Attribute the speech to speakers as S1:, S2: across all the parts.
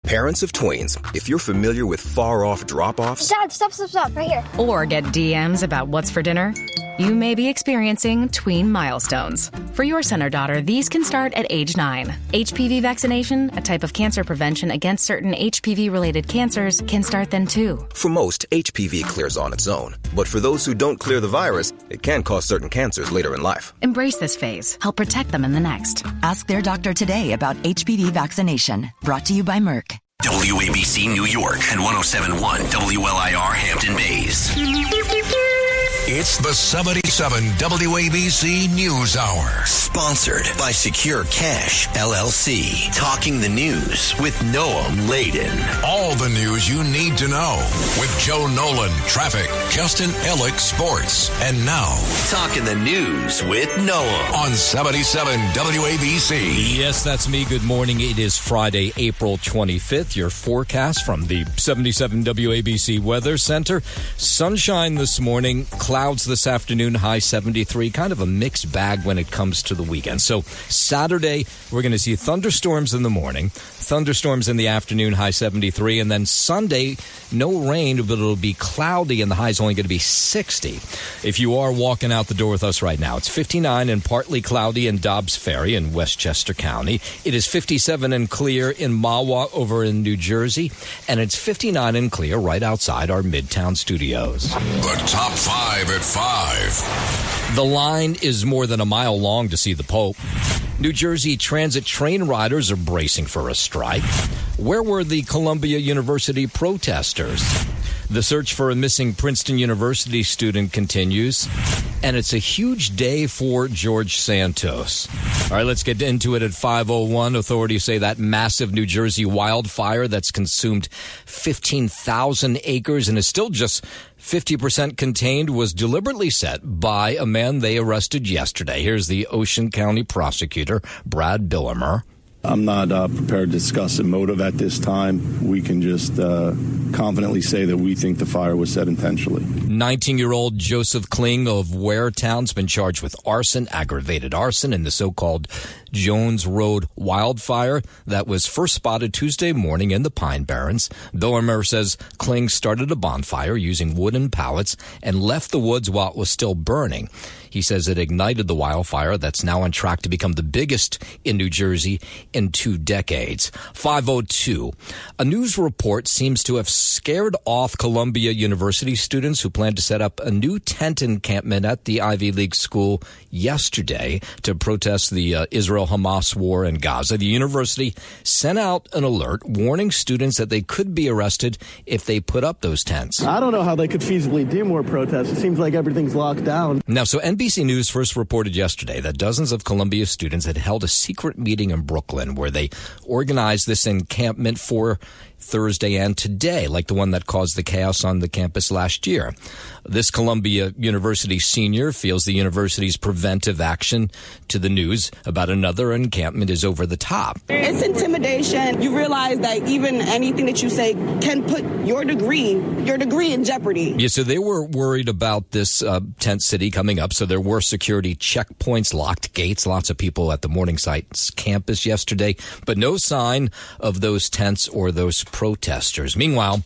S1: Parents of tweens, if you're familiar with far-off drop-offs...
S2: Dad, stop, right here.
S3: Or get DMs about what's for dinner, you may be experiencing tween milestones. For your son or daughter, these can start at age 9. HPV vaccination, a type of cancer prevention against certain HPV-related cancers, can start then too.
S1: For most, HPV clears on its own. But for those who don't clear the virus, it can cause certain cancers later in life.
S3: Embrace this phase. Help protect them in the next.
S4: Ask their doctor today about HPV vaccination. Brought to you by Merck.
S5: WABC New York and 107.1 WLIR Hampton Bays.
S6: It's the 77 WABC News Hour.
S5: Sponsored by Secure Cash, LLC. Talking the news with Noam Laden.
S6: All the news you need to know with Joe Nolan, traffic, Justin Ellick, sports. And now,
S5: Talking the news with Noam.
S6: On 77 WABC.
S7: Yes, that's me. Good morning. It is Friday, April 25th. Your forecast from the 77 WABC Weather Center. Sunshine this morning. Clouds this afternoon, high 73, kind of a mixed bag when it comes to the weekend. So Saturday, we're going to see thunderstorms in the morning, thunderstorms in the afternoon, high 73, and then Sunday, no rain, but it'll be cloudy and the high is only going to be 60. If you are walking out the door with us right now, it's 59 and partly cloudy in Dobbs Ferry in Westchester County. It is 57 and clear in Mahwah over in New Jersey, and it's 59 and clear right outside our Midtown studios.
S6: The top 5 at 5.
S7: The line is more than a mile long to see the Pope. New Jersey transit train riders are bracing for a strike. Where were the Columbia University protesters? The search for a missing Princeton University student continues, and it's a huge day for George Santos. All right, let's get into it at 5:01. Authorities say that massive New Jersey wildfire that's consumed 15,000 acres and is still just 50% contained was deliberately set by a man they arrested yesterday. Here's the Ocean County prosecutor, Brad Billimer.
S8: I'm not prepared to discuss a motive at this time. We can just confidently say that we think the fire was set intentionally.
S7: 19-year-old Joseph Kling of Waretown's been charged with arson, aggravated arson, in the so-called Jones Road wildfire that was first spotted Tuesday morning in the Pine Barrens. Billimer says Kling started a bonfire using wooden pallets and left the woods while it was still burning. He says it ignited the wildfire that's now on track to become the biggest in New Jersey in 2 decades. 5:02. A news report seems to have scared off Columbia University students who plan to set up a new tent encampment at the Ivy League school yesterday to protest the Israel-Hamas war in Gaza. The university sent out an alert warning students that they could be arrested if they put up those tents.
S9: I don't know how they could feasibly do more protests. It seems like everything's locked down.
S7: Now, so NBC News first reported yesterday that dozens of Columbia students had held a secret meeting in Brooklyn where they organized this encampment for Thursday and today, like the one that caused the chaos on the campus last year. This Columbia University senior feels the university's preventive action to the news about another encampment is over the top.
S10: It's intimidation. You realize that even anything that you say can put your degree in jeopardy.
S7: Yeah, so they were worried about this tent city coming up, so there were security checkpoints, locked gates, lots of people at the Morningside campus yesterday, but no sign of those tents or those protesters. Meanwhile,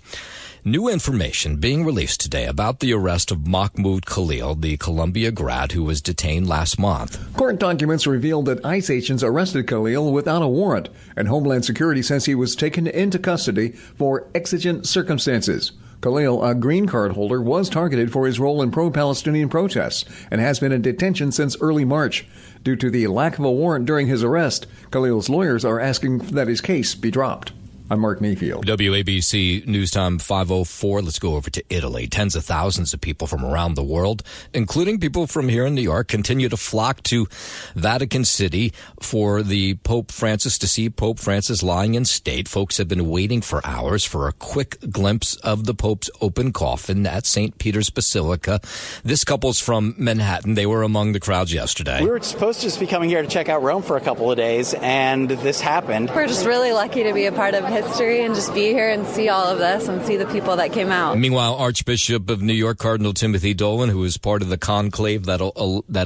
S7: new information being released today about the arrest of Mahmoud Khalil, the Columbia grad who was detained last month.
S11: Court documents revealed that ICE agents arrested Khalil without a warrant, and Homeland Security says he was taken into custody for exigent circumstances. Khalil, a green card holder, was targeted for his role in pro-Palestinian protests and has been in detention since early March. Due to the lack of a warrant during his arrest, Khalil's lawyers are asking that his case be dropped. I'm Mark Mayfield.
S7: WABC News Time 5:04. Let's go over to Italy. Tens of thousands of people from around the world, including people from here in New York, continue to flock to Vatican City for the Pope Francis to see Pope Francis lying in state. Folks have been waiting for hours for a quick glimpse of the Pope's open coffin at St. Peter's Basilica. This couple's from Manhattan. They were among the crowds yesterday.
S12: We were supposed to just be coming here to check out Rome for a couple of days, and this happened.
S13: We're just really lucky to be a part of history and just be here and see all of this and see the people that came out.
S7: Meanwhile, Archbishop of New York, Cardinal Timothy Dolan, who is part of the conclave that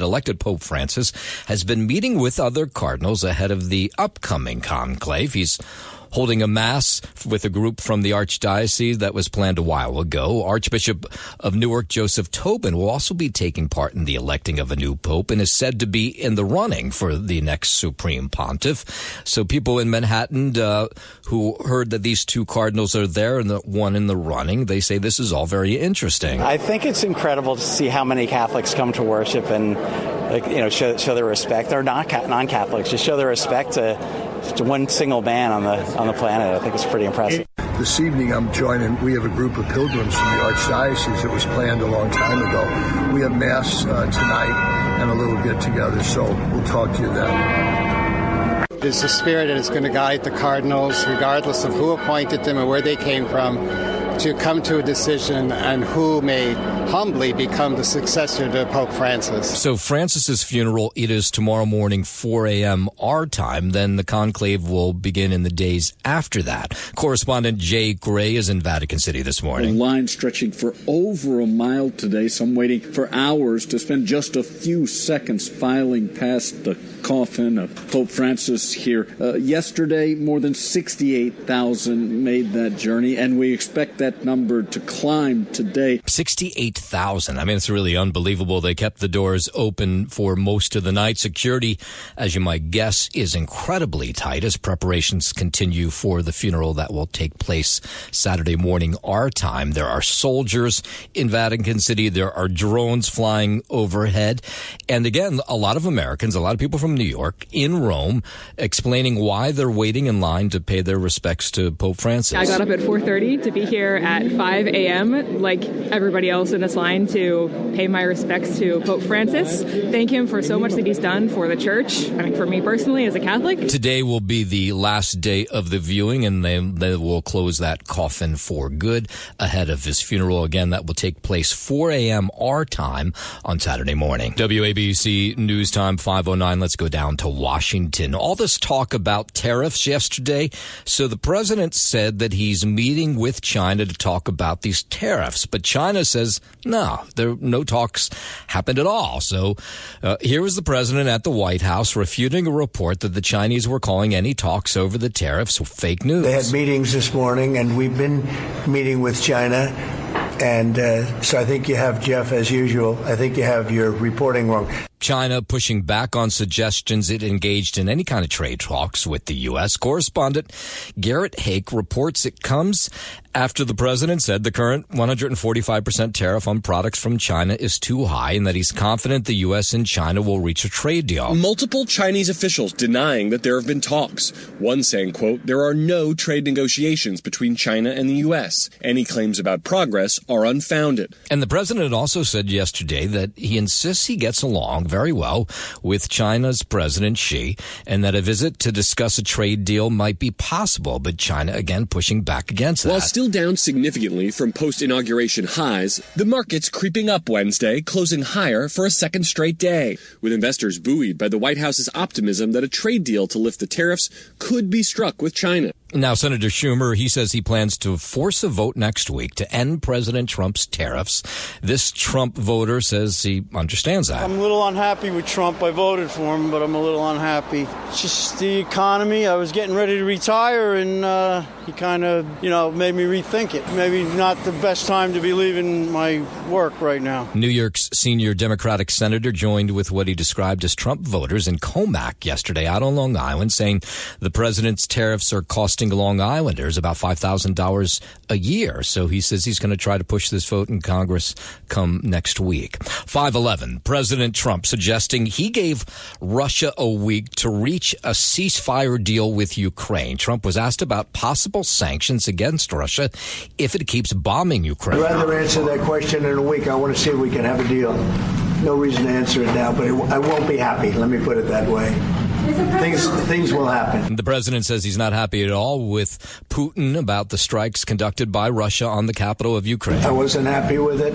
S7: elected Pope Francis, has been meeting with other cardinals ahead of the upcoming conclave. He's holding a mass with a group from the Archdiocese that was planned a while ago. Archbishop of Newark, Joseph Tobin, will also be taking part in the electing of a new pope and is said to be in the running for the next Supreme Pontiff. So people in Manhattan who heard that these two cardinals are there and the one in the running, they say this is all very interesting.
S12: I think it's incredible to see how many Catholics come to worship and show their respect, or non-Catholics, just show their respect to one single man on the planet. I think it's pretty impressive.
S2: This evening we have a group of pilgrims from the Archdiocese that was planned a long time ago. We have Mass tonight and a little get-together, so we'll talk to you then.
S14: It's the Spirit that is going to guide the cardinals, regardless of who appointed them or where they came from, to come to a decision and who may humbly become the successor to Pope Francis.
S7: So Francis's funeral, it is tomorrow morning, 4 a.m. our time. Then the conclave will begin in the days after that. Correspondent Jay Gray is in Vatican City this morning.
S15: A line stretching for over a mile today, some waiting for hours to spend just a few seconds filing past the coffin of Pope Francis here. Yesterday, more than 68,000 made that journey, and we expect that number to climb today.
S7: 68,000. I mean, it's really unbelievable. They kept the doors open for most of the night. Security, as you might guess, is incredibly tight as preparations continue for the funeral that will take place Saturday morning our time. There are soldiers in Vatican City. There are drones flying overhead. And again, a lot of Americans, a lot of people from New York in Rome explaining why they're waiting in line to pay their respects to Pope Francis.
S16: I got up at 4:30 to be here at 5 a.m. like everybody else in this line to pay my respects to Pope Francis. Thank him for so much that he's done for the church. I mean, for me personally as a Catholic.
S7: Today will be the last day of the viewing, and they will close that coffin for good ahead of his funeral. Again, that will take place 4 a.m. our time on Saturday morning. WABC News Time 5:09. Let's go down to Washington. All this talk about tariffs yesterday. So the president said that he's meeting with China to talk about these tariffs. But China says, no talks happened at all. So here was the president at the White House refuting a report that the Chinese were calling any talks over the tariffs fake news.
S17: They had meetings this morning, and we've been meeting with China. And so I think you have, Jeff, as usual, I think you have your reporting wrong.
S7: China pushing back on suggestions it engaged in any kind of trade talks with the U.S. Correspondent Garrett Hake reports it comes after the president said the current 145% tariff on products from China is too high and that he's confident the U.S. and China will reach a trade deal.
S18: Multiple Chinese officials denying that there have been talks. One saying, quote, there are no trade negotiations between China and the U.S. Any claims about progress are unfounded.
S7: And the president also said yesterday that he insists he gets along very well with China's President Xi and that a visit to discuss a trade deal might be possible, but China again pushing back against that.
S18: While still down significantly from post-inauguration highs, the market's creeping up Wednesday, closing higher for a second straight day, with investors buoyed by the White House's optimism that a trade deal to lift the tariffs could be struck with China.
S7: Now, Senator Schumer, he says he plans to force a vote next week to end President Trump's tariffs. This Trump voter says he understands that.
S19: I'm a little unhappy with Trump. I voted for him, but I'm a little unhappy. It's just the economy. I was getting ready to retire, and he kind of, made me rethink it. Maybe not the best time to be leaving my work right now.
S7: New York's senior Democratic senator joined with what he described as Trump voters in Comac yesterday out on Long Island, saying the president's tariffs are costing Long Islanders about $5,000 a year. So he says he's going to try to push this vote in Congress come next week. 5:11, President Trump suggesting he gave Russia a week to reach a ceasefire deal with Ukraine. Trump was asked about possible sanctions against Russia if it keeps bombing Ukraine.
S17: I'd rather answer that question in a week. I want to see if we can have a deal. No reason to answer it now, but I won't be happy. Let me put it that way. Things will happen.
S7: The president says he's not happy at all with Putin about the strikes conducted by Russia on the capital of Ukraine.
S17: I wasn't happy with it,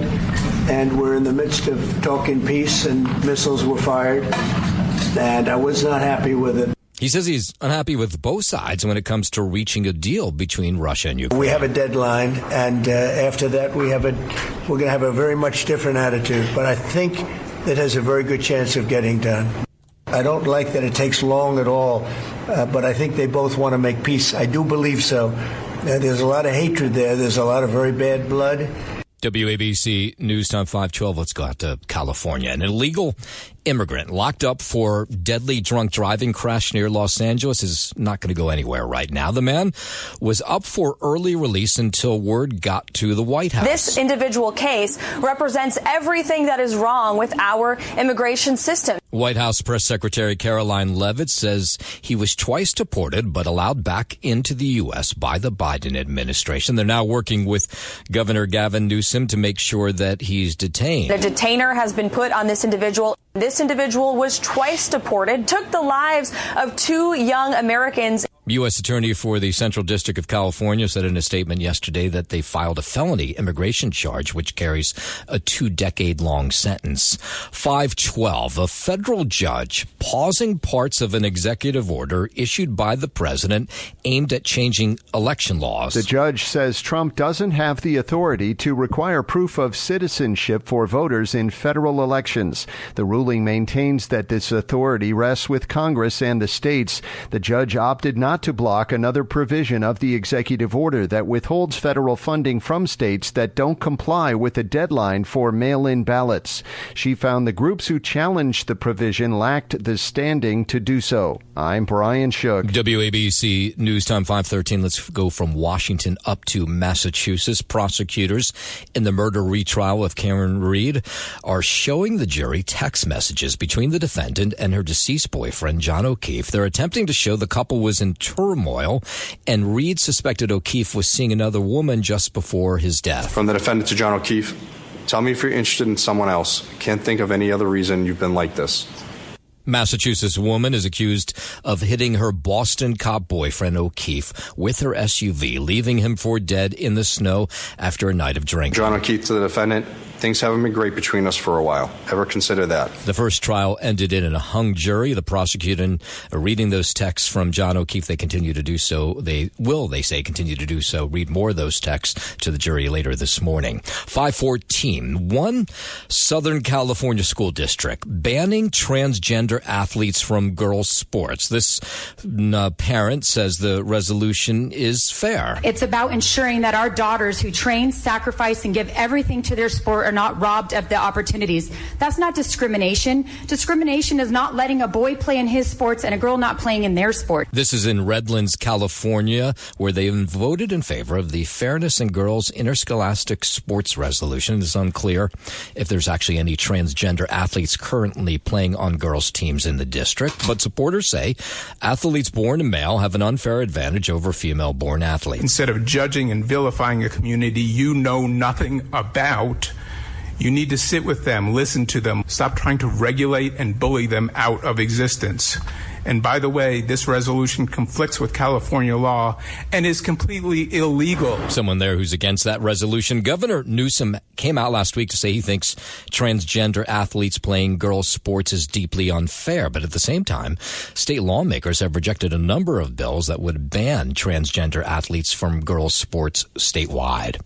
S17: and we're in the midst of talking peace, and missiles were fired, and I was not happy with it.
S7: He says he's unhappy with both sides when it comes to reaching a deal between Russia and Ukraine.
S17: We have a deadline, and after that, we're going to have a very much different attitude, but I think it has a very good chance of getting done. I don't like that it takes long at all. but I think they both want to make peace. I do believe so. There's a lot of hatred there. There's a lot of very bad blood.
S7: WABC News Time 512. Let's go out to California. An illegal immigrant locked up for deadly drunk driving crash near Los Angeles is not going to go anywhere right now. The man was up for early release until word got to the White House.
S20: This individual case represents everything that is wrong with our immigration system.
S7: White House Press Secretary Caroline Leavitt says he was twice deported but allowed back into the U.S. by the Biden administration. They're now working with Governor Gavin Newsom to make sure that he's detained.
S20: A detainer has been put on this individual. This individual was twice deported, took the lives of 2 young Americans.
S7: U.S. Attorney for the Central District of California said in a statement yesterday that they filed a felony immigration charge, which carries a 2-decade-long sentence. 512, a federal judge pausing parts of an executive order issued by the president aimed at changing election laws.
S21: The judge says Trump doesn't have the authority to require proof of citizenship for voters in federal elections. The ruling maintains that this authority rests with Congress and the states. The judge opted not to block another provision of the executive order that withholds federal funding from states that don't comply with the deadline for mail-in ballots. She found the groups who challenged the provision lacked the standing to do so. I'm Brian Shook.
S7: WABC News Time 513. Let's go from Washington up to Massachusetts. Prosecutors in the murder retrial of Karen Reed are showing the jury text messages between the defendant and her deceased boyfriend, John O'Keefe. They're attempting to show the couple was in turmoil, and Reed suspected O'Keefe was seeing another woman just before his death.
S22: From the defendant to John O'Keefe, tell me if you're interested in someone else. Can't think of any other reason you've been like this.
S7: Massachusetts woman is accused of hitting her Boston cop boyfriend O'Keefe with her SUV, leaving him for dead in the snow after a night of drinking.
S22: John O'Keefe to the defendant. Things haven't been great between us for a while. Ever consider that?
S7: The first trial ended in a hung jury. The prosecutor reading those texts from John O'Keefe. They continue to do so. They say, continue to do so. Read more of those texts to the jury later this morning. 514. One Southern California school district banning transgender athletes from girls' sports. This parent says the resolution is fair.
S23: It's about ensuring that our daughters who train, sacrifice, and give everything to their sport are not robbed of the opportunities. That's not discrimination. Discrimination is not letting a boy play in his sports and a girl not playing in their sport.
S7: This is in Redlands, California, where they voted in favor of the Fairness in Girls Interscholastic Sports Resolution. It's unclear if there's actually any transgender athletes currently playing on girls' teams in the district, but supporters say athletes born a male have an unfair advantage over female-born athletes.
S24: Instead of judging and vilifying a community you know nothing about, you need to sit with them, listen to them, stop trying to regulate and bully them out of existence. And by the way, this resolution conflicts with California law and is completely illegal.
S7: Someone there who's against that resolution. Governor Newsom came out last week to say he thinks transgender athletes playing girls' sports is deeply unfair. But at the same time, state lawmakers have rejected a number of bills that would ban transgender athletes from girls' sports statewide.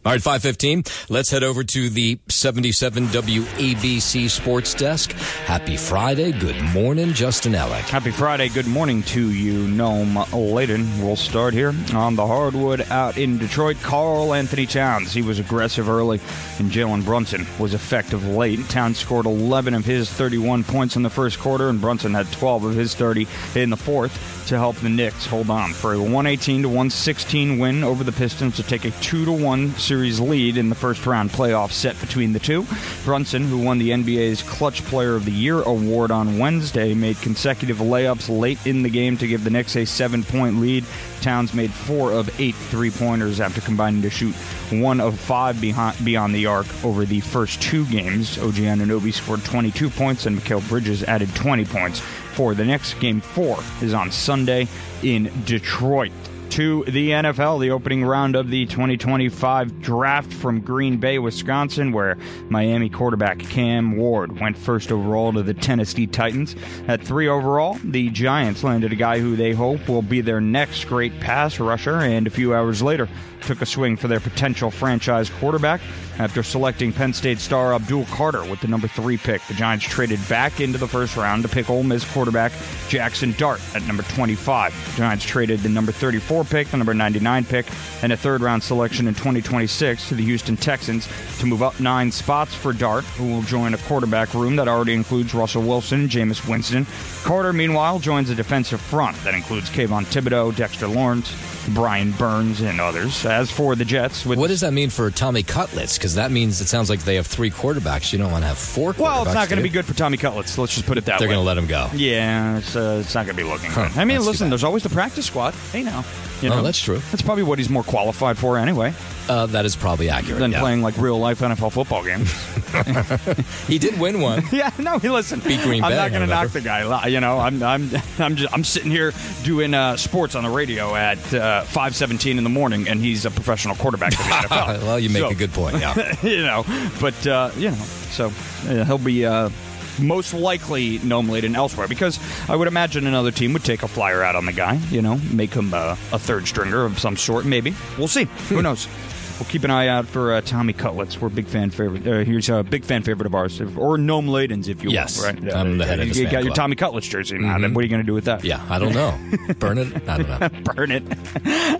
S7: All right, 5:15. Let's head over to the 77 WABC Sports Desk. Happy Friday. Good morning, Justin Ellick.
S25: Happy Friday. Good morning to you, Noam Layden. We'll start here on the hardwood out in Detroit. Karl Anthony Towns. He was aggressive early, and Jalen Brunson was effective late. Towns scored 11 of his 31 points in the first quarter, and Brunson had 12 of his 30 in the fourth to help the Knicks hold on for a 118-116 win over the Pistons to take a 2-1 series lead in the first-round playoff set between the two. Brunson, who won the NBA's Clutch Player of the Year award on Wednesday, made consecutive layups late in the game to give the Knicks a 7-point lead. Towns made 4 of 8 three-pointers after combining to shoot 1 of 5 beyond the arc over the first 2 games. OG Anunoby scored 22 points and Mikal Bridges added 20 points for the Knicks. Game 4 is on Sunday in Detroit. to the NFL, the opening round of the 2025 draft from Green Bay, Wisconsin, where Miami quarterback Cam Ward went first overall to the Tennessee Titans. At 3 overall, the Giants landed a guy who they hope will be their next great pass rusher, and a few hours later took a swing for their potential franchise quarterback. After selecting Penn State star Abdul Carter with the number 3 pick, the Giants traded back into the first round to pick Ole Miss quarterback Jackson Dart at number 25. The Giants traded the number 34 pick, the number 99 pick, and a third-round selection in 2026 to the Houston Texans to move up 9 spots for Dart, who will join a quarterback room that already includes Russell Wilson and Jameis Winston. Carter, meanwhile, joins a defensive front that includes Kayvon Thibodeau, Dexter Lawrence, Brian Burns, and others. As for the Jets...
S7: What does that mean for Tommy Cutlets? Because that means it sounds like they have 3 quarterbacks. You don't want to have 4 quarterbacks.
S25: Well, it's not going to be good for Tommy Cutlets. Let's just put it that way.
S7: They're going to let him go.
S25: Yeah, it's not going to be looking good. I mean, listen, there's always the practice squad. Hey, now. You know,
S7: that's true.
S25: That's probably what he's more qualified for anyway.
S7: That is probably accurate.
S25: Than playing like real-life NFL football games.
S7: He did win one.
S25: Yeah, no, listen.
S7: Beat Green Bay.
S25: I'm not going to knock the guy. You know, I'm sitting here doing sports on the radio at 5:17 in the morning, and he's a professional quarterback for the NFL.
S7: Well, you make a good point. Yeah.
S25: You know, but so he'll be. Most likely nominated elsewhere, because I would imagine another team would take a flyer out on the guy, you know, make him a third stringer of some sort, maybe. We'll see. Who knows? We'll keep an eye out for Tommy Cutlets. We're a big fan favorite. He's a big fan favorite of ours, or Noam Laden's, if you will.
S7: Yes,
S25: right?
S7: I'm the head of his fan
S25: You got your
S7: club.
S25: Tommy Cutlets jersey now. Then what are you going to do with that?
S7: Yeah, I don't know. Burn it? I don't know.
S25: Burn it.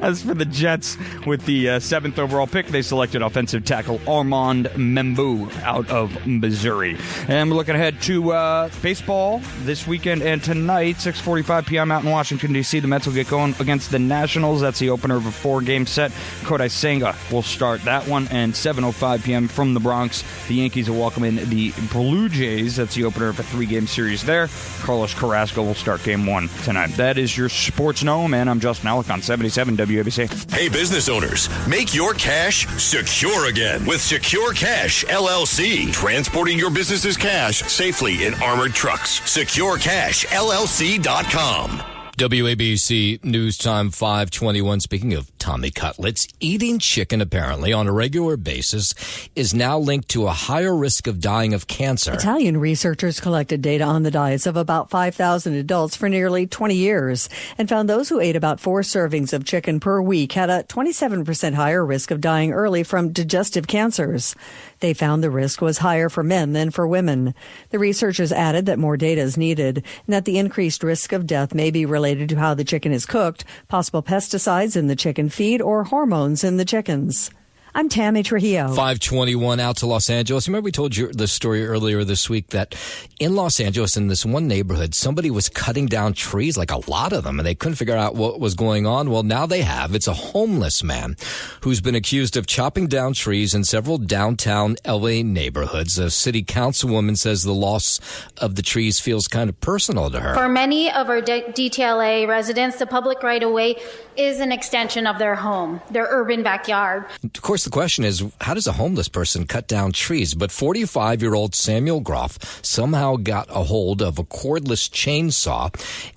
S25: As for the Jets, with the 7th overall pick, they selected offensive tackle Armand Membu out of Missouri. And we're looking ahead to baseball this weekend and tonight, 6:45 p.m. out in Washington, D.C. The Mets will get going against the Nationals. That's the opener of a 4-game set. Kodai Senga will start that one, and 7:05 p.m. from the Bronx, the Yankees will welcome in the Blue Jays. That's the opener of a 3-game series there. Carlos Carrasco will start game 1 tonight. That is your Sports Gnome, and I'm Justin Alec on 77 WABC.
S1: Hey, business owners, make your cash secure again with Secure Cash LLC. Transporting your business's cash safely in armored trucks. SecureCashLLC.com.
S7: WABC News Time 5:21. Speaking of Tommy Cutlets, eating chicken apparently on a regular basis is now linked to a higher risk of dying of cancer.
S3: Italian researchers collected data on the diets of about 5,000 adults for nearly 20 years and found those who ate about 4 servings of chicken per week had a 27% higher risk of dying early from digestive cancers. They found the risk was higher for men than for women. The researchers added that more data is needed and that the increased risk of death may be related to how the chicken is cooked, possible pesticides in the chicken feed, or hormones in the chickens. I'm Tammy Trujillo.
S7: 5:21 out to Los Angeles. Remember we told you the story earlier this week that in Los Angeles, in this one neighborhood, somebody was cutting down trees, like a lot of them, and they couldn't figure out what was going on. Well, now they have. It's a homeless man who's been accused of chopping down trees in several downtown L.A. neighborhoods. A city councilwoman says the loss of the trees feels kind of personal to her.
S4: For many of our DTLA residents, the public right-of-way is an extension of their home, their urban backyard.
S7: Of course, the question is, how does a homeless person cut down trees? But 45-year-old Samuel Groff somehow got a hold of a cordless chainsaw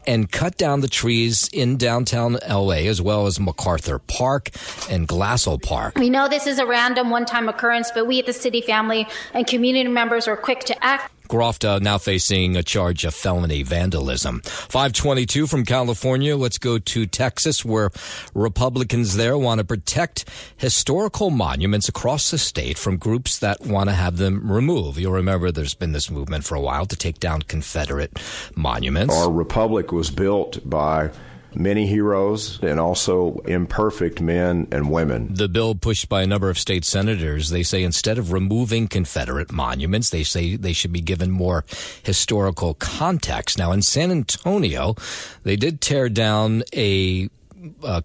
S7: and cut down the trees in downtown L.A., as well as MacArthur Park and Glassell Park.
S4: We know this is a random one-time occurrence, but we at the city family and community members were quick to act.
S7: Groff now facing a charge of felony vandalism. 5:22 from California. Let's go to Texas, where Republicans there want to protect historical monuments across the state from groups that want to have them removed. You'll remember there's been this movement for a while to take down Confederate monuments.
S5: Our republic was built by many heroes and also imperfect men and women.
S7: The bill pushed by a number of state senators, they say instead of removing Confederate monuments, they say they should be given more historical context. Now, in San Antonio, they did tear down a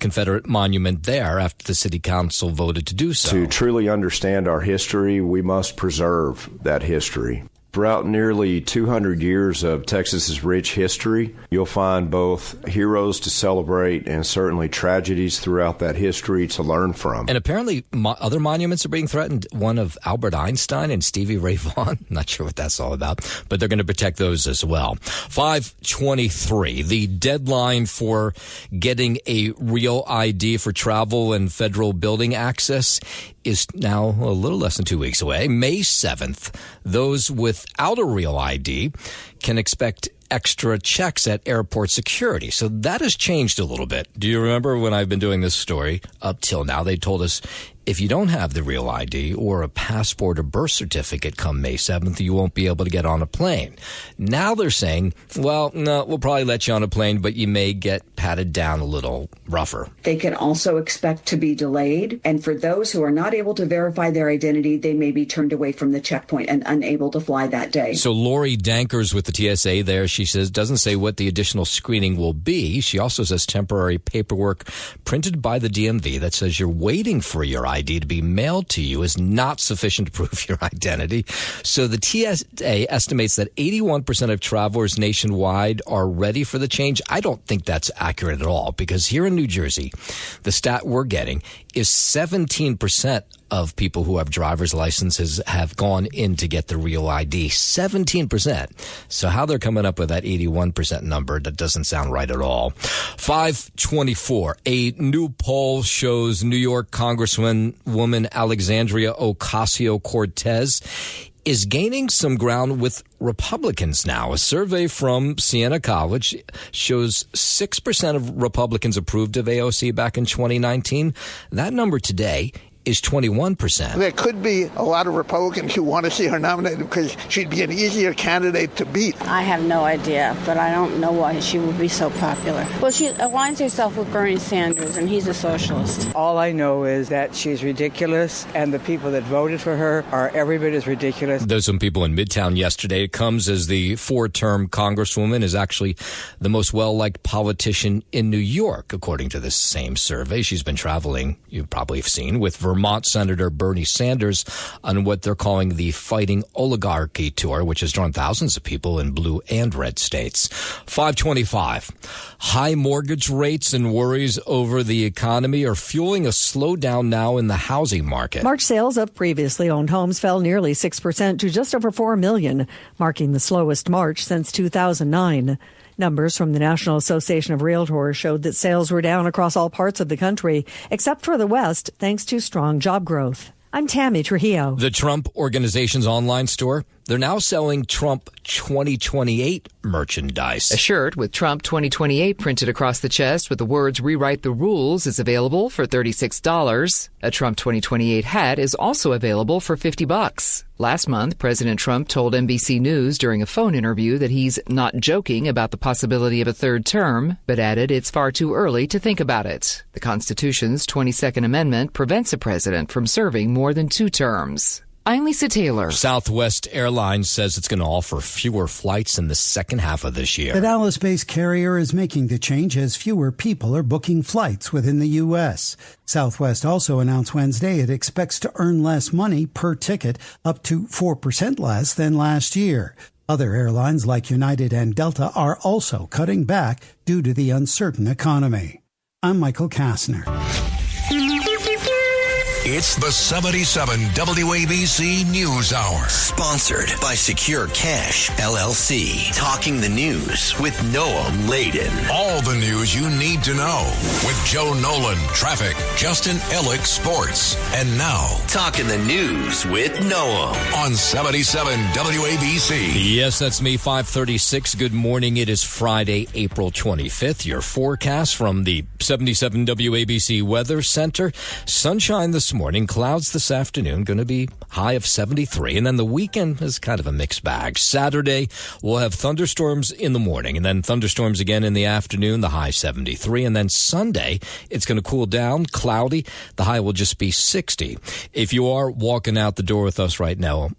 S7: Confederate monument there after the city council voted to do so.
S5: To truly understand our history, we must preserve that history. Throughout nearly 200 years of Texas's rich history, you'll find both heroes to celebrate and certainly tragedies throughout that history to learn from.
S7: And apparently other monuments are being threatened. One of Albert Einstein and Stevie Ray Vaughan. Not sure what that's all about, but they're going to protect those as well. 5:23, the deadline for getting a real ID for travel and federal building access is now a little less than 2 weeks away. May 7th, those without a real ID can expect extra checks at airport security. So that has changed a little bit. Do you remember when I've been doing this story up till now, they told us if you don't have the real ID or a passport or birth certificate come May 7th, you won't be able to get on a plane. Now they're saying, well, no, we'll probably let you on a plane, but you may get patted down a little rougher.
S6: They can also expect to be delayed. And for those who are not able to verify their identity, they may be turned away from the checkpoint and unable to fly that day.
S7: So Lori Dankers with the TSA there, she says, doesn't say what the additional screening will be. She also says temporary paperwork printed by the DMV that says you're waiting for your ID to be mailed to you is not sufficient to prove your identity. So the TSA estimates that 81% of travelers nationwide are ready for the change. I don't think that's accurate at all, because here in New Jersey, the stat we're getting is 17% of people who have driver's licenses have gone in to get the real ID. 17%. So how they're coming up with that 81% number, that doesn't sound right at all. 5:24. A new poll shows New York Congresswoman Alexandria Ocasio-Cortez is gaining some ground with Republicans now. A survey from Siena College shows 6% of Republicans approved of AOC back in 2019. That number today is 21%.
S8: There could be a lot of Republicans who want to see her nominated because she'd be an easier candidate to beat.
S9: I have no idea, but I don't know why she would be so popular. Well, she aligns herself with Bernie Sanders, and he's a socialist.
S10: All I know is that she's ridiculous, and the people that voted for her are every bit as ridiculous.
S7: There's some people in Midtown yesterday. It comes as the 4-term Congresswoman is actually the most well-liked politician in New York, according to this same survey. She's been traveling, you probably have seen, with Vermont Senator Bernie Sanders on what they're calling the Fighting Oligarchy Tour, which has drawn thousands of people in blue and red states. 5:25. High mortgage rates and worries over the economy are fueling a slowdown now in the housing market.
S3: March sales of previously owned homes fell nearly 6% to just over 4 million, marking the slowest March since 2009. Numbers from the National Association of Realtors showed that sales were down across all parts of the country, except for the West, thanks to strong job growth. I'm Tammy Trujillo.
S7: The Trump Organization's online store, they're now selling Trump 2028 merchandise.
S11: A shirt with Trump 2028 printed across the chest with the words "Rewrite the Rules" is available for $36. A Trump 2028 hat is also available for $50. Last month, President Trump told NBC News during a phone interview that he's not joking about the possibility of a third term, but added it's far too early to think about it. The Constitution's 22nd Amendment prevents a president from serving more than 2 terms. I'm Lisa Taylor.
S7: Southwest Airlines says it's going to offer fewer flights in the second half of this year.
S26: The Dallas-based carrier is making the change as fewer people are booking flights within the U.S. Southwest also announced Wednesday it expects to earn less money per ticket, up to 4% less than last year. Other airlines like United and Delta are also cutting back due to the uncertain economy. I'm Michael Kastner.
S27: It's the 77 WABC News Hour.
S1: Sponsored by Secure Cash, LLC. Talking the news with Noam Laden.
S27: All the news you need to know with Joe Nolan, traffic, Justin Ellick, sports. And now,
S1: Talking the news with Noam.
S27: On 77 WABC.
S7: Yes, that's me, 5:36. Good morning. It is Friday, April 25th. Your forecast from the 77 WABC Weather Center. Sunshine this morning, clouds this afternoon, going to be high of 73, and then the weekend is kind of a mixed bag. Saturday, we'll have thunderstorms in the morning, and then thunderstorms again in the afternoon, the high 73, and then Sunday, it's going to cool down, cloudy, the high will just be 60. If you are walking out the door with us right now,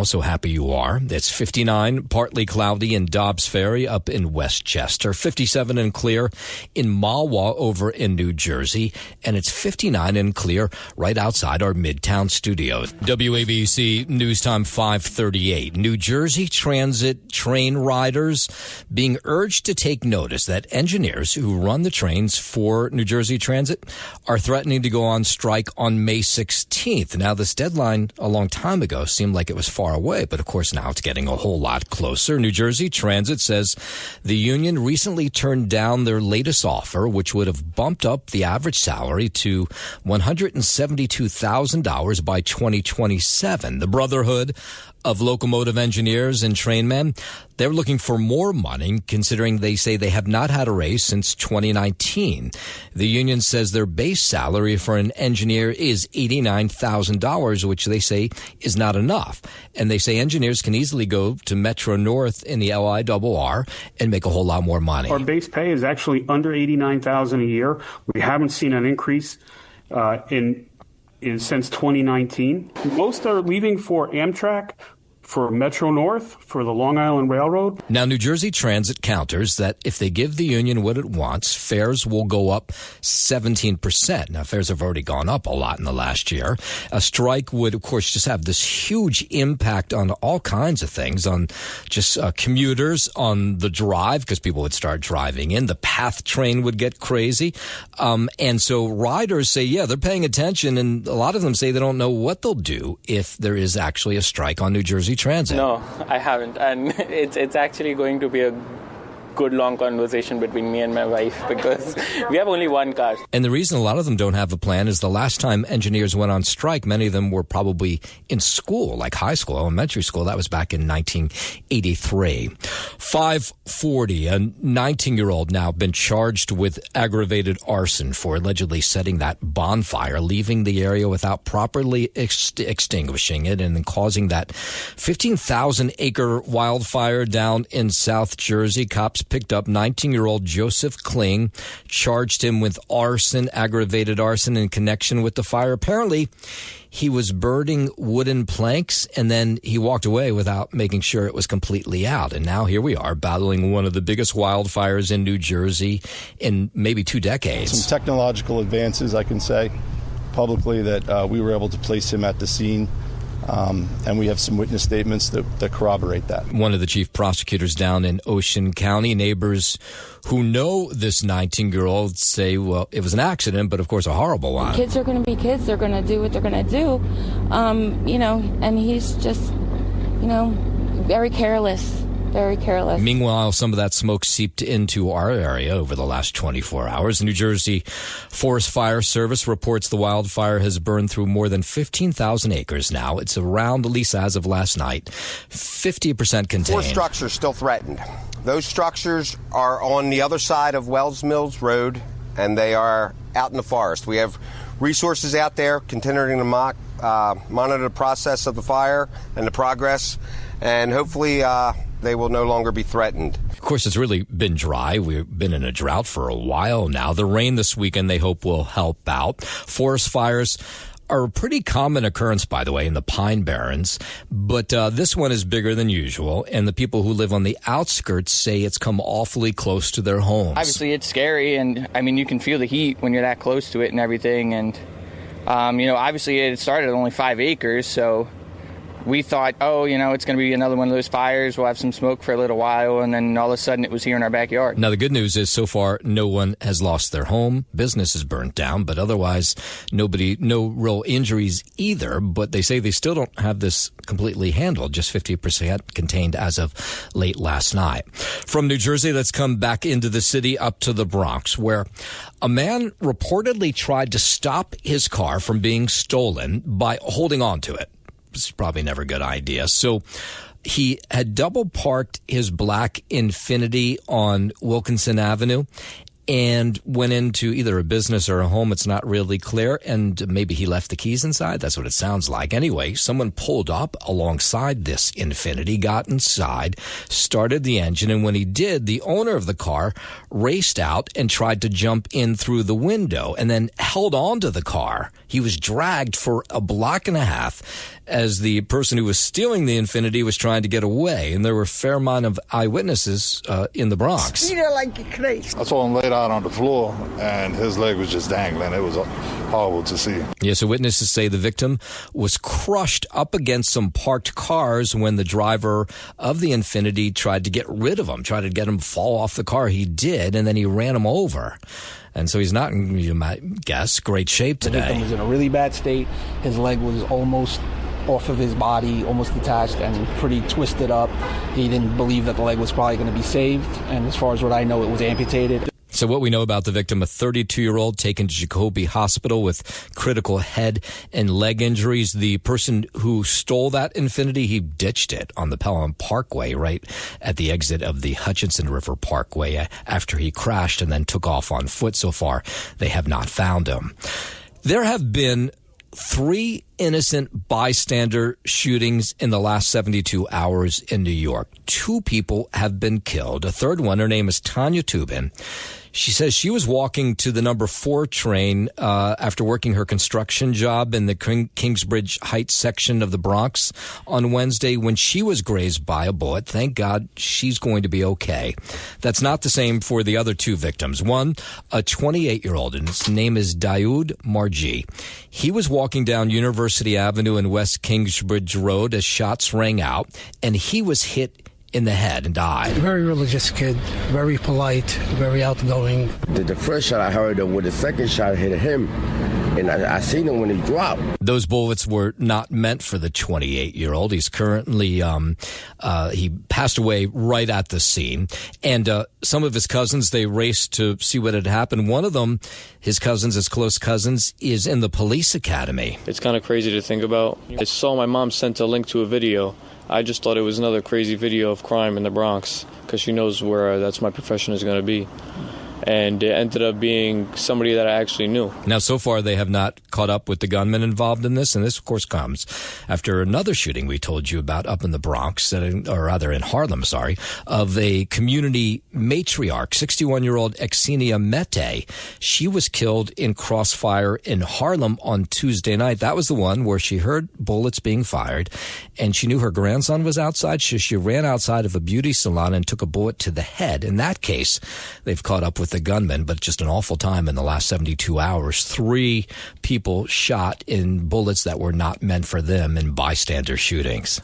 S7: so happy you are. It's 59, partly cloudy in Dobbs Ferry up in Westchester, 57 and clear in Mahwah over in New Jersey, and it's 59 and clear right right outside our Midtown studios. WABC News Time 5:38. New Jersey Transit train riders being urged to take notice that engineers who run the trains for New Jersey Transit are threatening to go on strike on May 16th. Now, this deadline a long time ago seemed like it was far away, but of course now it's getting a whole lot closer. New Jersey Transit says the union recently turned down their latest offer, which would have bumped up the average salary to $172,000 by 2027. The Brotherhood of Locomotive Engineers and Trainmen, they're looking for more money, considering they say they have not had a raise since 2019. The union says their base salary for an engineer is $89,000, which they say is not enough. And they say engineers can easily go to Metro North in the LIRR and make a whole lot more money.
S2: Our base pay is actually under $89,000 a year. We haven't seen an increase since 2019. Most are leaving for Amtrak, for Metro North, for the Long Island Railroad.
S7: Now, New Jersey Transit counters that if they give the union what it wants, fares will go up 17%. Now, fares have already gone up a lot in the last year. A strike would, of course, just have this huge impact on all kinds of things, on just commuters, on the drive, because people would start driving in. The PATH train would get crazy. And so riders say, yeah, they're paying attention, and a lot of them say they don't know what they'll do if there is actually a strike on New Jersey Transit.
S12: No, I haven't, and it's actually going to be a good long conversation between me and my wife because we have only one car.
S7: And the reason a lot of them don't have a plan is the last time engineers went on strike, many of them were probably in school, like high school, elementary school. That was back in 1983. 540, a 19-year-old now been charged with aggravated arson for allegedly setting that bonfire, leaving the area without properly extinguishing it, and then causing that 15,000-acre wildfire down in South Jersey. Cops picked up 19-year-old Joseph Kling, charged him with arson, aggravated arson in connection with the fire. Apparently, he was burning wooden planks, and then he walked away without making sure it was completely out. And now here we are battling one of the biggest wildfires in New Jersey in maybe 2 decades.
S13: Some technological advances, I can say publicly, that we were able to place him at the scene. And we have some witness statements that corroborate that.
S7: One of the chief prosecutors down in Ocean County, neighbors who know this 19-year-old say, well, it was an accident, but of course a horrible one.
S9: Kids are going to be kids. They're going to do what they're going to do. And he's just, very careless. Very careless.
S7: Meanwhile, some of that smoke seeped into our area over the last 24 hours. The New Jersey Forest Fire Service reports the wildfire has burned through more than 15,000 acres now. It's around, at least as of last night, 50% contained.
S14: 4 structures still threatened. Those structures are on the other side of Wells Mills Road, and they are out in the forest. We have resources out there continuing to monitor the process of the fire and the progress, and hopefully they will no longer be threatened.
S7: Of course, it's really been dry. We've been in a drought for a while now. The rain this weekend, they hope, will help out. Forest fires are a pretty common occurrence, by the way, in the Pine Barrens. But this one is bigger than usual, and the people who live on the outskirts say it's come awfully close to their homes.
S12: Obviously, it's scary, and, you can feel the heat when you're that close to it and everything. And, obviously, it started at only 5 acres, so we thought, it's going to be another one of those fires. We'll have some smoke for a little while, and then all of a sudden it was here in our backyard.
S7: Now, the good news is so far no one has lost their home. Business is burnt down, but otherwise no real injuries either. But they say they still don't have this completely handled, just 50% contained as of late last night. From New Jersey, let's come back into the city up to the Bronx, where a man reportedly tried to stop his car from being stolen by holding on to it. It's probably never a good idea. So he had double parked his black Infiniti on Wilkinson Avenue and went into either a business or a home. It's not really clear. And maybe he left the keys inside. That's what it sounds like. Anyway, someone pulled up alongside this Infiniti, got inside, started the engine. And when he did, the owner of the car raced out and tried to jump in through the window and then held on to the car He was dragged for a block and a half as the person who was stealing the Infiniti was trying to get away. And there were a fair amount of eyewitnesses in the Bronx.
S15: Speed it like you're crazy.
S16: I saw him laid out on the floor, and his leg was just dangling. It was horrible to see.
S7: Yeah, so witnesses say the victim was crushed up against some parked cars when the driver of the Infiniti tried to get rid of him, tried to get him to fall off the car. He did, and then he ran him over. And so he's not, you might guess, great shape today.
S17: The victim was in a really bad state. His leg was almost off of his body, almost detached and pretty twisted up. He didn't believe that the leg was probably going to be saved. And as far as what I know, it was amputated.
S7: So what we know about the victim, a 32-year-old taken to Jacoby Hospital with critical head and leg injuries. The person who stole that Infiniti, he ditched it on the Pelham Parkway right at the exit of the Hutchinson River Parkway after he crashed and then took off on foot. So far, they have not found him. There have been 3 innocent bystander shootings in the last 72 hours in New York. 2 people have been killed. A third one, her name is Tanya Tubin. She says she was walking to the number 4 train after working her construction job in the Kingsbridge Heights section of the Bronx on Wednesday when she was grazed by a bullet. Thank God she's going to be okay. That's not the same for the other 2 victims. One, a 28-year-old, and his name is Daoud Marji. He was walking down University Avenue and West Kingsbridge Road as shots rang out, and he was hit in the head and died.
S15: Very religious kid, very polite, very outgoing.
S18: The first shot I heard him, when the second shot hit him, and I seen him when he dropped.
S7: Those bullets were not meant for the 28-year-old. He's currently, he passed away right at the scene. And some of his cousins, they raced to see what had happened. One of them, his cousins, his close cousins, is in the police academy.
S19: It's kind of crazy to think about. I saw my mom sent a link to a video. I just thought it was another crazy video of crime in the Bronx because she knows where that's my profession is going to be. And it ended up being somebody that I actually knew.
S7: Now, so far, they have not caught up with the gunman involved in this. And this, of course, comes after another shooting we told you about up in the Bronx, or rather in Harlem, of a community matriarch, 61-year-old Xenia Mete. She was killed in crossfire in Harlem on Tuesday night. That was the one where she heard bullets being fired, and she knew her grandson was outside. So she ran outside of a beauty salon and took a bullet to the head. In that case, they've caught up with the gunman, but just an awful time in the last 72 hours. 3 people shot in bullets that were not meant for them in bystander shootings.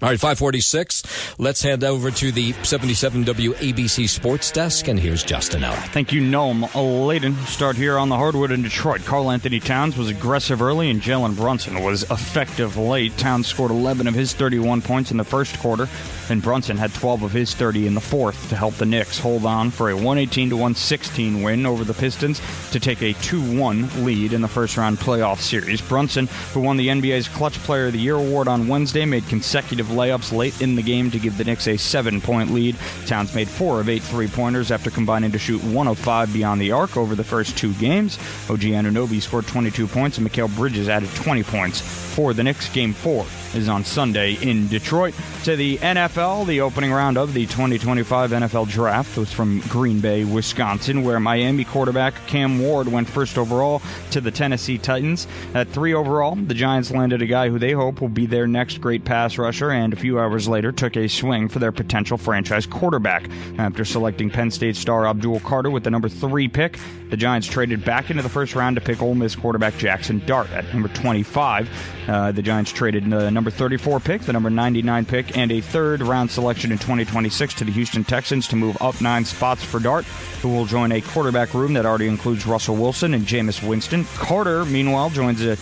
S7: All right, 546. Let's hand over to the 77 WABC Sports Desk, and here's Justin Ella.
S25: Thank you, Noam Layden. Start here on the hardwood in Detroit. Karl Anthony Towns was aggressive early, and Jalen Brunson was effective late. Towns scored 11 of his 31 points in the first quarter, and Brunson had 12 of his 30 in the fourth to help the Knicks hold on for a 118-116 win over the Pistons to take a 2-1 lead in the first-round playoff series. Brunson, who won the NBA's Clutch Player of the Year award on Wednesday, made consecutive layups late in the game to give the Knicks a 7-point lead. Towns made 4 of 8 three-pointers after combining to shoot 1 of 5 beyond the arc over the first 2 games. OG Anunoby scored 22 points, and Mikal Bridges added 20 points for the Knicks. Game 4 is on Sunday in Detroit. To the NFL, the opening round of the 2025 NFL Draft was from Green Bay, Wisconsin, where Miami quarterback Cam Ward went first overall to the Tennessee Titans. At 3 overall, the Giants landed a guy who they hope will be their next great pass rusher, and a few hours later took a swing for their potential franchise quarterback. After selecting Penn State star Abdul Carter with the number 3 pick, the Giants traded back into the first round to pick Ole Miss quarterback Jackson Dart at number 25. The Giants traded the number 34 pick, the number 99 pick, and a third-round selection in 2026 to the Houston Texans to move up 9 spots for Dart, who will join a quarterback room that already includes Russell Wilson and Jameis Winston. Carter, meanwhile, joins a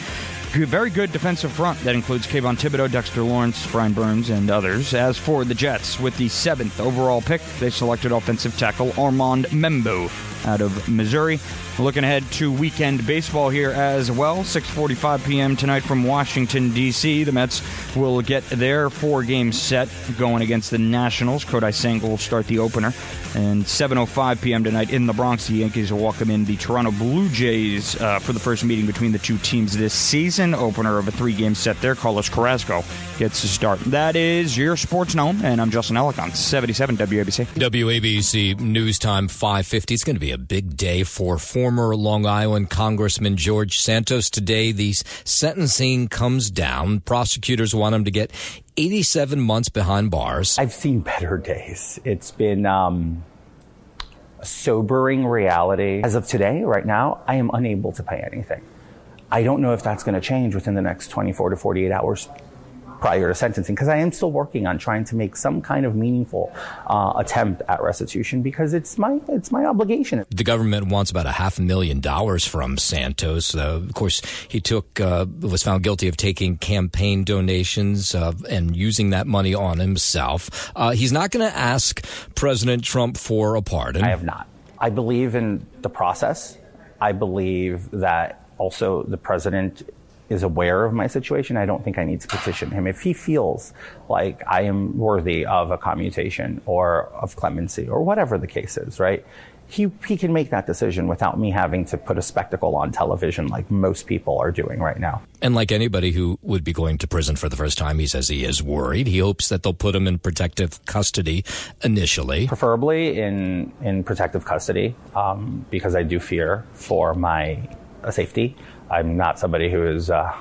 S25: very good defensive front that includes Kayvon Thibodeau, Dexter Lawrence, Brian Burns, and others. As for the Jets, with the 7th overall pick, they selected offensive tackle Armand Membo out of Missouri. Looking ahead to weekend baseball here as well. 6:45 p.m. tonight from Washington, D.C. The Mets will get their 4-game set going against the Nationals. Kodai Senga will start the opener. And 7:05 p.m. tonight in the Bronx, the Yankees will welcome in the Toronto Blue Jays for the first meeting between the two teams this season. Davidson, opener of a 3-game set there. Carlos Carrasco gets the start. That is your Sports Gnome, and I'm Justin Ellick on 77 WABC.
S7: WABC News Time 5:50. It's going to be a big day for former Long Island Congressman George Santos. Today, the sentencing comes down. Prosecutors want him to get 87 months behind bars.
S4: I've seen better days. It's been a sobering reality. As of today, right now, I am unable to pay anything. I don't know if that's going to change within the next 24 to 48 hours prior to sentencing, because I am still working on trying to make some kind of meaningful attempt at restitution, because it's my obligation.
S7: The government wants about $500,000 from Santos. Of course, he was found guilty of taking campaign donations and using that money on himself. He's not going to ask President Trump for a pardon.
S4: I have not. I believe in the process. I believe that also the president is aware of my situation. I don't think I need to petition him. If he feels like I am worthy of a commutation or of clemency or whatever the case is, right? He can make that decision without me having to put a spectacle on television like most people are doing right now.
S7: And like anybody who would be going to prison for the first time, he says he is worried. He hopes that they'll put him in protective custody initially.
S4: Preferably in protective custody, because I do fear for my safety. I'm not somebody who is, I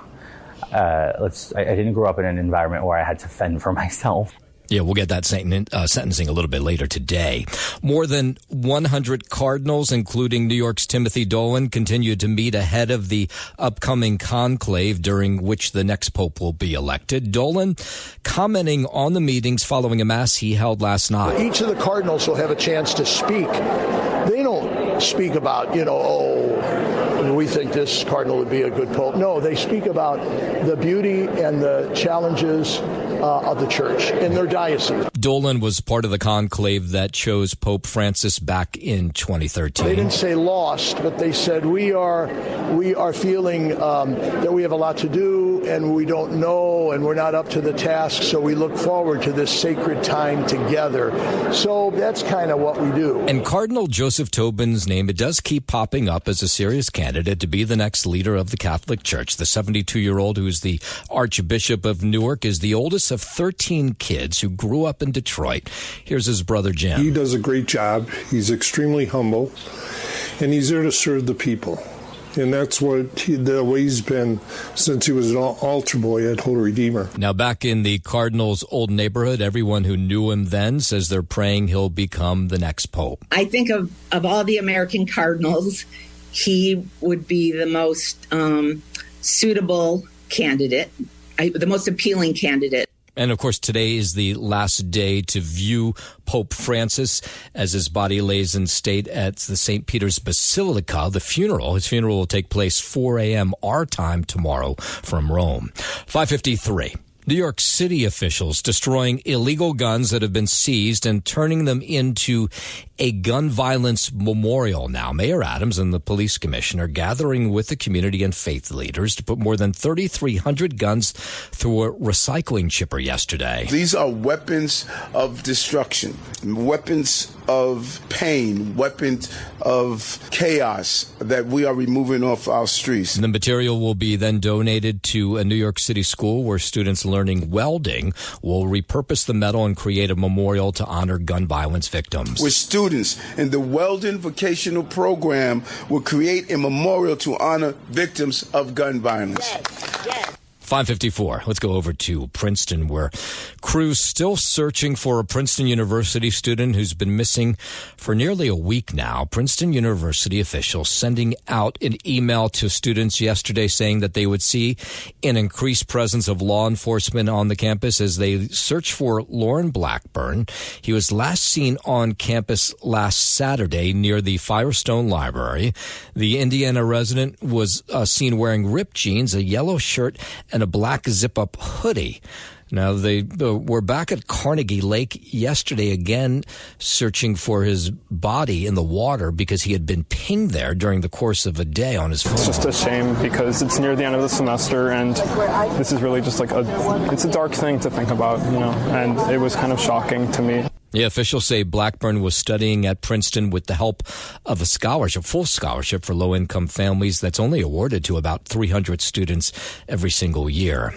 S4: didn't grow up in an environment where I had to fend for myself.
S7: Yeah, we'll get that sentencing a little bit later today. More than 100 cardinals, including New York's Timothy Dolan, continue to meet ahead of the upcoming conclave during which the next pope will be elected. Dolan commenting on the meetings following a mass he held last night.
S5: Each of the cardinals will have a chance to speak. They don't speak about, we think this cardinal would be a good pope. No, they speak about the beauty and the challenges of the church in their diocese.
S7: Dolan was part of the conclave that chose Pope Francis back in 2013.
S5: They didn't say lost, but they said we are feeling that we have a lot to do and we don't know and we're not up to the task, so we look forward to this sacred time together. So that's kind of what we do.
S7: And Cardinal Joseph Tobin's name, it does keep popping up as a serious candidate to be the next leader of the Catholic Church. The 72-year-old, who is the Archbishop of Newark, is the oldest of 13 kids who grew up in Detroit. Here's his brother Jim.
S20: He does a great job. He's extremely humble, and he's there to serve the people. And that's the way he's been since he was an altar boy at Holy Redeemer.
S7: Now, back in the Cardinals' old neighborhood, everyone who knew him then says they're praying he'll become the next pope.
S21: I think of all the American Cardinals, he would be the most suitable candidate, the most appealing candidate.
S7: And, of course, today is the last day to view Pope Francis as his body lays in state at the St. Peter's Basilica. His funeral will take place 4 a.m. our time tomorrow from Rome. 5:53. New York City officials destroying illegal guns that have been seized and turning them into a gun violence memorial now. Mayor Adams and the police commissioner gathering with the community and faith leaders to put more than 3,300 guns through a recycling chipper yesterday.
S22: These are weapons of destruction, weapons of pain, weapons of chaos that we are removing off our streets.
S7: The material will be then donated to a New York City school where students learning welding will repurpose the metal and create a memorial to honor gun violence victims.
S22: With students in the welding vocational program will create a memorial to honor victims of gun violence.
S21: Yes.
S7: 5:54. Let's go over to Princeton, where crews still searching for a Princeton University student who's been missing for nearly a week now. Princeton University officials sending out an email to students yesterday saying that they would see an increased presence of law enforcement on the campus as they search for Lauren Blackburn. He was last seen on campus last Saturday near the Firestone Library. The Indiana resident was seen wearing ripped jeans, a yellow shirt, and a black zip-up hoodie. Now, they were back at Carnegie Lake yesterday again searching for his body in the water because he had been pinged there during the course of a day on his phone.
S23: It's just a shame because it's near the end of the semester and this is really just like it's a dark thing to think about, and it was kind of shocking to me.
S7: Yeah, officials say Blackburn was studying at Princeton with the help of a scholarship, full scholarship for low-income families that's only awarded to about 300 students every single year.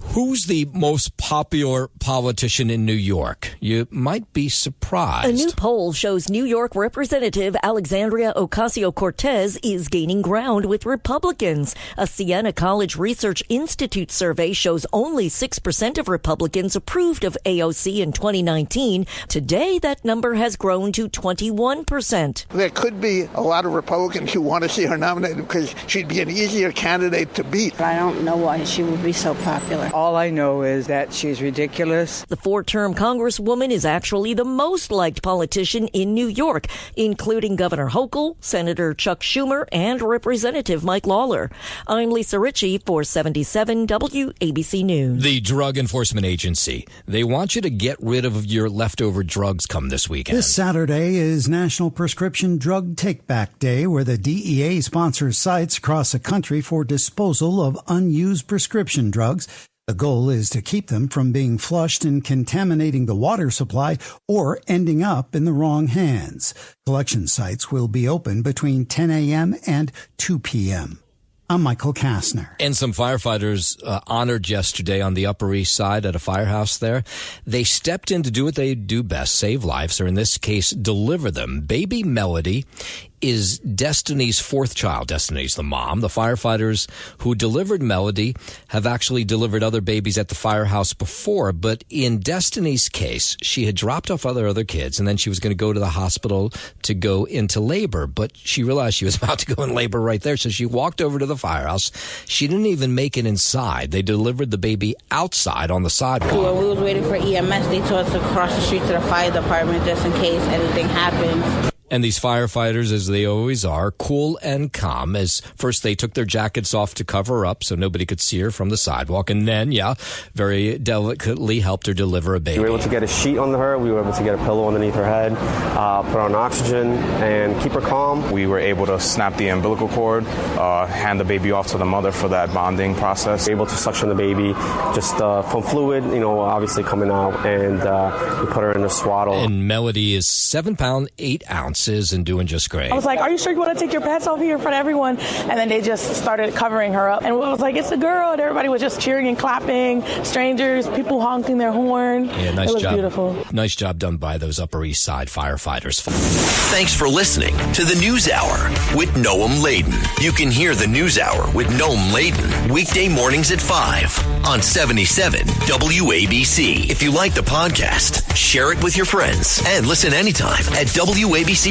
S7: Who's the most popular politician in New York? You might be surprised.
S3: A new poll shows New York Representative Alexandria Ocasio-Cortez is gaining ground with Republicans. A Siena College Research Institute survey shows only 6% of Republicans approved of AOC in 2019. Today, that number has grown to 21%.
S6: There could be a lot of Republicans who want to see her nominated because she'd be an easier candidate to beat.
S8: I don't know why she would be so popular.
S10: All I know is that she's ridiculous.
S3: The 4-term Congresswoman is actually the most liked politician in New York, including Governor Hochul, Senator Chuck Schumer, and Representative Mike Lawler. I'm Lisa Ritchie for 77 WABC News.
S7: The Drug Enforcement Agency. They want you to get rid of your leftover drugs come this weekend.
S11: This Saturday is National Prescription Drug Take-Back Day, where the DEA sponsors sites across the country for disposal of unused prescription drugs. The goal is to keep them from being flushed and contaminating the water supply or ending up in the wrong hands. Collection sites will be open between 10 a.m. and 2 p.m. I'm Michael Kastner.
S7: And some firefighters honored yesterday on the Upper East Side at a firehouse there. They stepped in to do what they do best, save lives, or in this case, deliver them. Baby Melody is Destiny's fourth child. Destiny's the mom. The firefighters who delivered Melody have actually delivered other babies at the firehouse before, but in Destiny's case, she had dropped off other kids, and then she was going to go to the hospital to go into labor, but she realized she was about to go in labor right there, so she walked over to the firehouse. She didn't even make it inside. They delivered the baby outside on the sidewalk.
S8: When we was waiting for EMS, they told us to cross the street to the fire department just in case anything happened.
S7: And these firefighters, as they always are, cool and calm, as first they took their jackets off to cover up so nobody could see her from the sidewalk, and then, very delicately helped her deliver a baby.
S24: We were able to get a sheet on her. We were able to get a pillow underneath her head, put on oxygen, and keep her calm.
S26: We were able to snap the umbilical cord, hand the baby off to the mother for that bonding process.
S24: We were able to suction the baby just from fluid, obviously coming out, and we put her in a swaddle.
S7: And Melody is 7 pounds, 8 ounces. And doing just great.
S28: I was like, are you sure you want to take your pants off here in front of everyone? And then they just started covering her up. And I was like, it's a girl. And everybody was just cheering and clapping. Strangers, people honking their horn.
S7: Yeah, nice
S28: job. It was beautiful.
S7: Nice job done by those Upper East Side firefighters.
S1: Thanks for listening to the News Hour with Noam Laden. You can hear the News Hour with Noam Laden weekday mornings at 5 on 77 WABC. If you like the podcast, share it with your friends and listen anytime at WABCRadio.com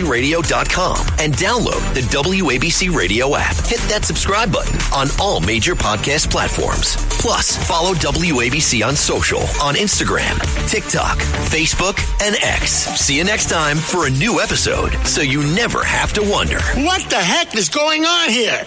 S1: and download the WABC Radio app. Hit that subscribe button on all major podcast platforms. Plus, follow WABC on social on Instagram, TikTok, Facebook, and X. See you next time for a new episode so you never have to wonder,
S6: what the heck is going on here?